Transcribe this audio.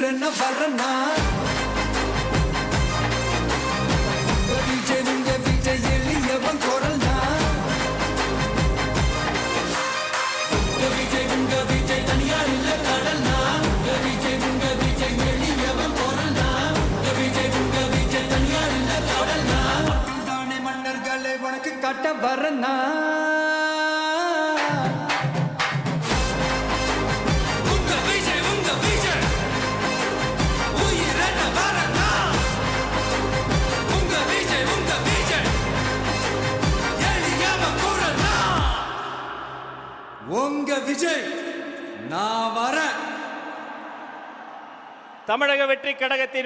உயிரென்ன வரனா விஜய் உங்க விஜய் எளியவன் குரல்னா விஜய் உங்க விஜய் தனியார் இல்ல கடல்னா விஜய் உங்க விஜய் எளியவன் குரல்னா விஜய் உங்க விஜய் தனியார் இல்ல கடல்னா தானே மன்னர்களை உனக்கு காட்ட வரனா உங்க விஜய் நான் வரேன். தமிழக வெற்றி கழகத்தின்